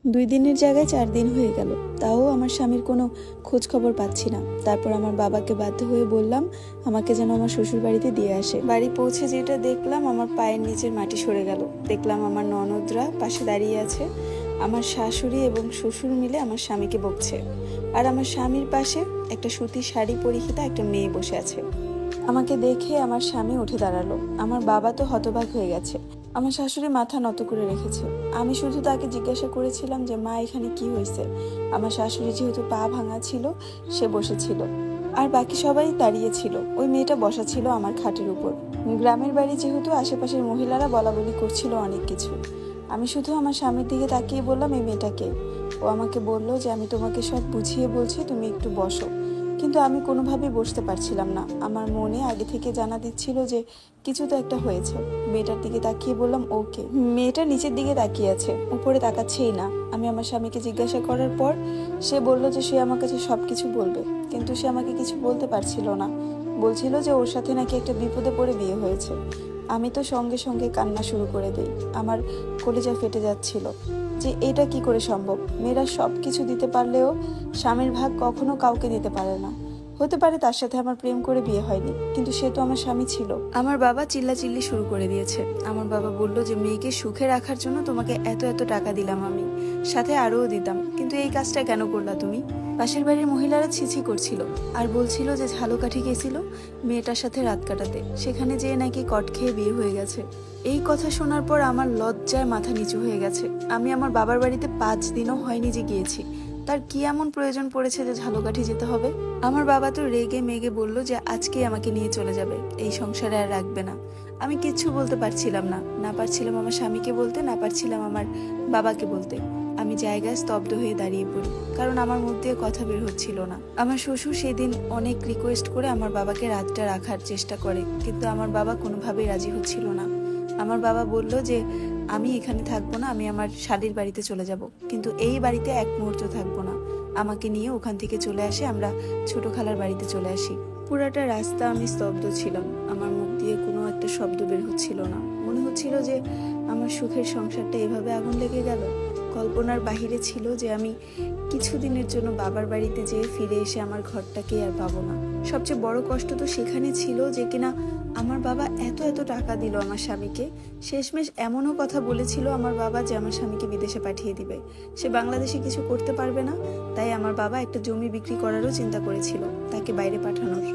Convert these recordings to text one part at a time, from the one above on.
2 দিনের জায়গায় 4 দিন হয়ে গেল, তাও আমার স্বামীর কোনো খোঁজ খবর পাচ্ছি না। তারপর আমার বাবাকে বাধ্য হয়ে বললাম আমাকে যেন আমার শ্বশুর বাড়িতে দিয়ে আসে। বাড়ি পৌঁছে যেটা দেখলাম, আমার পায়ের নিচের মাটি সরে গেল। দেখলাম আমার ননদরা পাশে দাঁড়িয়ে আছে, আমার শাশুড়ি এবং শ্বশুর মিলে আমার স্বামীকে বকছে, আর আমার স্বামীর পাশে একটা সুতির শাড়ি পরিহিতা একটা মেয়ে বসে আছে। আমাকে দেখে আমার স্বামী উঠে দাঁড়ালো। আমার বাবা তো হতবাক হয়ে গেছে। আমার শাশুড়ি মাথা নত করে রেখেছে। আমি শুধু তাকে জিজ্ঞাসা করেছিলাম যে মা, এখানে কি হয়েছে। আমার শাশুড়ি যেহেতু পা ভাঙা ছিল, সে বসেছিল, আর বাকি সবাই দাঁড়িয়ে ছিল। ওই মেয়েটা বসা ছিল আমার খাটের উপর। গ্রামের বাড়ি যেহেতু, আশেপাশের মহিলারা বলা বলি করছিল অনেক কিছু। আমি শুধু আমার স্বামীর দিকে তাকিয়ে বললাম, এই মেয়েটাকে। ও আমাকে বলল যে আমি তোমাকে সব বুঝিয়ে বলছি, তুমি একটু বসো। কিন্তু আমি কোনোভাবেই বসতে পারছিলাম না। আমার মনে আগে থেকে জানা দিচ্ছিল যে কিছু তো একটা হয়েছে। মেয়েটার দিকে তাকিয়ে বললাম, ওকে। মেয়েটা নিচের দিকে তাকিয়ে আছে, উপরে তাকাচ্ছেই না। আমি আমার স্বামীকে জিজ্ঞাসা করার পর সে বলল যে সে আমার কাছে সবকিছু বলবে, কিন্তু সে আমাকে কিছু বলতে পারছিল না। বলছিল যে ওর সাথে নাকি একটা বিপদে পড়ে বিয়ে হয়েছে। আমি তো সঙ্গে সঙ্গে কান্না শুরু করে দিই। আমার কলিজা ফেটে যাচ্ছিল যে এটা কি করে সম্ভব। মেয়েরা সব কিছু দিতে পারলেও স্বামীর ভাগ কখনো কাউকে দিতে পারে না। হতে পারে তার সাথে আমার প্রেম করে বিয়ে হয়নি, কিন্তু সে তো আমার স্বামী ছিল। আমার বাবা চিল্লাচিল্লি শুরু করে দিয়েছে। আমার বাবা বলল যে মেয়েকে সুখে রাখার জন্য তোমাকে এত এত টাকা দিলাম আমি, সাথে আরও দিতাম, কিন্তু এই কাজটা কেন করলা তুমি। পাশের বাড়ির মহিলারা ছিছি করছিল আর বলছিল যে ঝালকাঠি গেছিল মেয়েটার সাথে রাত কাটাতে, সেখানে যেয়ে নাকি কট খেয়ে বিয়ে হয়ে গেছে। এই কথা শোনার পর আমার লজ্জায় মাথা নিচু হয়ে গেছে। আমি আমার বাবার বাড়িতে 5 দিনও হয়নি যে গিয়েছি। তার কি এমন প্রয়োজন পড়েছে যে ঝালকাঠি যেতে হবে। আমার বাবা তো রেগে মেগে বলল যে আজকেই আমাকে নিয়ে চলে যাবে, এই সংসারে আর রাখবে না। আমি কিচ্ছু বলতে পারছিলাম না, না পারছিলাম আমার স্বামীকে বলতে, না পারছিলাম আমার বাবাকে বলতে। আমি জায়গায় স্তব্ধ হয়ে দাঁড়িয়ে পড়ি, কারণ আমার মুখ দিয়ে কথা বের হচ্ছিল না। আমার শ্বশুর সেদিন অনেক রিকোয়েস্ট করে আমার বাবাকে রাতটা রাখার চেষ্টা করে, কিন্তু আমার বাবা কোনোভাবেই রাজি হচ্ছিল না। আমার বাবা বলল যে আমি এখানে থাকবো না, আমি আমার শালীর বাড়িতে চলে যাব, কিন্তু এই বাড়িতে এক মুহূর্ত থাকবো না। আমাকে নিয়ে ওখান থেকে চলে আসে, আমরা ছোট খালার বাড়িতে চলে আসি। পুরাটা রাস্তা আমি স্তব্ধ ছিলাম। আমার মুখ দিয়ে কোনো একটা শব্দ বের হচ্ছিল না। মনে হচ্ছিল যে আমার সুখের সংসারটা এভাবে আগুন লেগে গেল। কল্পনার বাহিরে ছিল যে আমি কিছুদিনের জন্য বাবার বাড়িতে যেয়ে ফিরে এসে আমার ঘরটাকে আর পাবো না। সবচেয়ে বড় কষ্ট তো সেখানে ছিল যে কিনা আমার বাবা এত এত টাকা দিল আমার স্বামীকে। শেষমেশ এমনও কথা বলেছিল আমার বাবা যে আমার স্বামীকে বিদেশে পাঠিয়ে দিবে, সে বাংলাদেশে কিছু করতে পারবে না। তাই আমার বাবা একটা জমি বিক্রি করারও চিন্তা করেছিল, তাকে বাইরে পাঠানোর।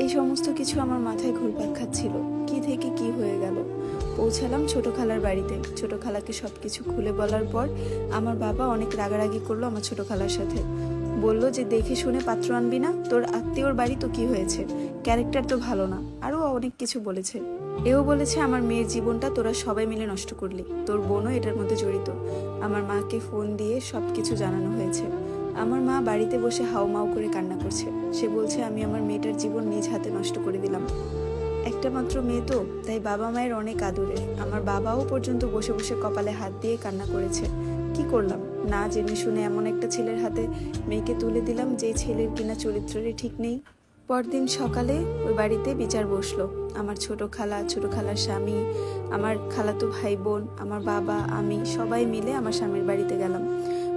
এই সমস্ত কিছু আমার মাথায় ঘুরপাক খাচ্ছিল। কি থেকে কি হয়ে গেল। পৌঁছালাম ছোট খালার বাড়িতে। ছোট খালাকে সবকিছু খুলে বলার পর আমার বাবা অনেক রাগারাগি করলো আমার ছোট খালার সাথে। বলল যে দেখে শুনে পাত্র আনবি না, তোর আত্মীয়র বাড়ি তো কি হয়েছে, ক্যারেক্টার তো ভালো না, আরো অনেক কিছু বলেছে। এও বলেছে আমার মেয়ের জীবনটা তোরা সবাই মিলে নষ্ট করলি, তোর বোনও এটার মধ্যে জড়িত। আমার মাকে ফোন দিয়ে সবকিছু জানানো হয়েছে। আমার মা বাড়িতে বসে হাউমাউ করে কান্না করছে। সে বলছে আমি আমার মেয়েটার জীবন নিজ হাতে নষ্ট করে দিলাম। একটা মাত্র মেয়ে তো, তাই বাবা মায়ের অনেক আদরের। আমার বাবাও পর্যন্ত বসে বসে কপালে হাত দিয়ে কান্না করেছে। কি করলাম, না জেনে শুনে এমন একটা ছেলের হাতে মেয়েকে তুলে দিলাম যে ছেলের কিনা চরিত্রেরই ঠিক নেই। পরদিন সকালে ওই বাড়িতে বিচার বসলো। আমার ছোট খালা, ছোট খালার স্বামী, আমার খালাতো ভাই বোন, আমার বাবা, আমি সবাই মিলে আমার স্বামীর বাড়িতে গেলাম।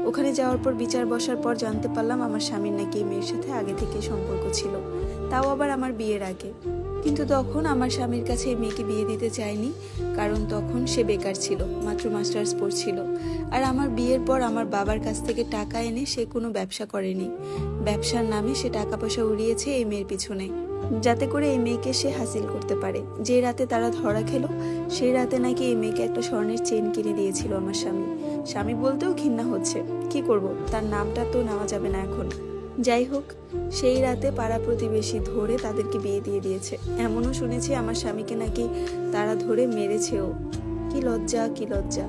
ওখানে যাওয়ার পর বিচার বসার পর জানতে পারলাম আমার স্বামীর নাকি মেয়ের সাথে আগে থেকে সম্পর্ক ছিল, তাও আবার আমার বিয়ের আগে। কিন্তু তখন আমার স্বামীর কাছে এই মেয়েকে বিয়ে দিতে চায়নি, কারণ তখন সে বেকার ছিল, মাত্র মাস্টার্স পড়ছিল। আর আমার বিয়ের পর আমার বাবার কাছ থেকে টাকা এনে সে কোনো ব্যবসা করেনি। ব্যবসার নামে সে টাকা পয়সা উড়িয়েছে এই মেয়ের পিছনে, যাতে করে এই মেয়েকে সে হাসিল করতে পারে। যে রাতে তারা ধরা খেলো, সেই রাতে নাকি এই মেয়েকে একটা স্বর্ণের চেন কিনে দিয়েছিল আমার স্বামী। স্বামী বলতেও ঘৃণা হচ্ছে, কি করব, তার নামটা তো নেওয়া যাবে না এখন। যাই হোক, সেই রাতে পাড়া প্রতিবেশী ধরে তাদেরকে বিয়ে দিয়ে দিয়েছে। এমনও শুনেছি আমার স্বামীকে নাকি তারা ধরে মেরেছেও। কি লজ্জা, কি লজ্জা।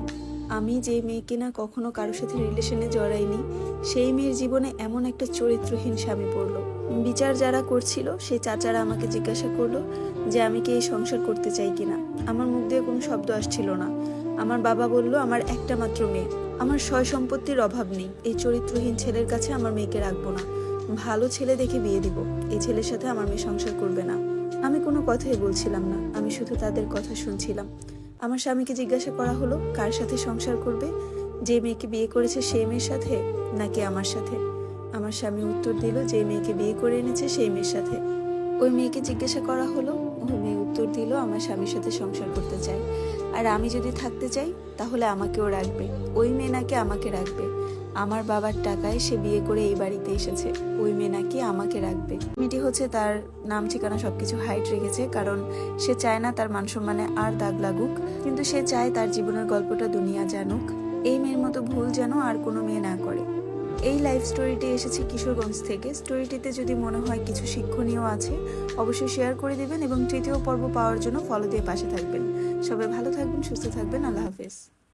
আমি যে মেয়েকে না কখনো কারোর সাথে রিলেশনে জড়াইনি, সেই মেয়ের জীবনে এমন একটা চরিত্রহীন স্বামী পড়লো। বিচার যারা করছিল সেই চাচারা আমাকে জিজ্ঞাসা করলো যে আমি কি এই সংসার করতে চাই কিনা। আমার মুখ দিয়ে কোনো শব্দ আসছিল না। আমার বাবা বলল আমার একটা মাত্র মেয়ে, আমার সয় সম্পত্তির অভাব নেই, এই চরিত্রহীন ছেলের কাছে আমার মেয়েকে রাখবো না, ভালো ছেলে দেখে বিয়ে দিব, এই ছেলের সাথে আমার মেয়ে সংসার করবে না। আমি কোনো কথাই বলছিলাম না, আমি শুধু তাদের কথা শুনছিলাম। আমার স্বামীকে জিজ্ঞাসা করা হলো কার সাথে সংসার করবে। যে মেয়েকে বিয়ে করেছে সেই মেয়ের সাথে নাকি আমার সাথে? আমার স্বামী উত্তর দিল, যে মেয়েকে বিয়ে করে এনেছে সেই মেয়ের সাথে। ওই মেয়েকে জিজ্ঞাসা করা হলো, ওই মেয়ে উত্তর দিল আমার স্বামীর সাথে সংসার করতে চাই, আর আমি যদি থাকতে চাই তাহলে আমাকেও রাখবে। ওই মেয়ে নাকি আমাকে রাখবে, আমার বাবার টাকায় সে বিয়ে করে এই বাড়িতে এসেছে, ওই মেয়ে নাকি আমাকে রাখবে। মেয়েটি হচ্ছে তার নাম ঠিকানা সবকিছু হাইড রেখেছে, কারণ সে চায় না তার মান সম্মানে আর দাগ লাগুক, কিন্তু সে চায় তার জীবনের গল্পটা দুনিয়া জানুক। এই মেয়ের মতো ভুল যেন আর কোনো মেয়ে না করে। এই লাইফ স্টোরিটি এসেছে কিশোরগঞ্জ থেকে। স্টোরিটিতে যদি মনে হয় কিছু শিক্ষণীয় আছে অবশ্যই শেয়ার করে দিবেন এবং তৃতীয় পর্ব পাওয়ার জন্য ফলো দিয়ে পাশে থাকবেন। সবাই ভালো থাকবেন, সুস্থ থাকবেন। আল্লাহ হাফেজ।